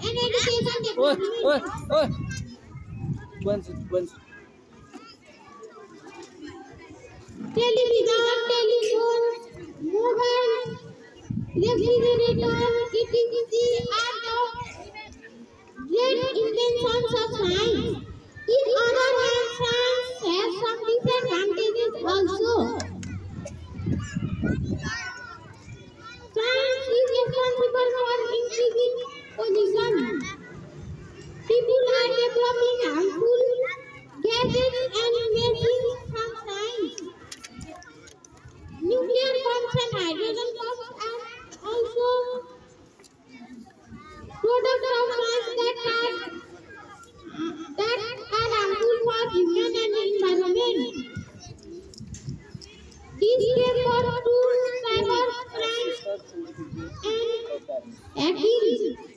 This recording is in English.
and education development. Once. Television, telephone, mobile, refrigerator, etc. are the great inventions of science. In other hand, science has some disadvantages also. Science is responsible for increasing pollution. People are developing harmful gadgets and machines from science. Nuclear bombs and hydrogen bombs are also products of science that are harmful for human and environment. These gave birth to cyber crime and hacking.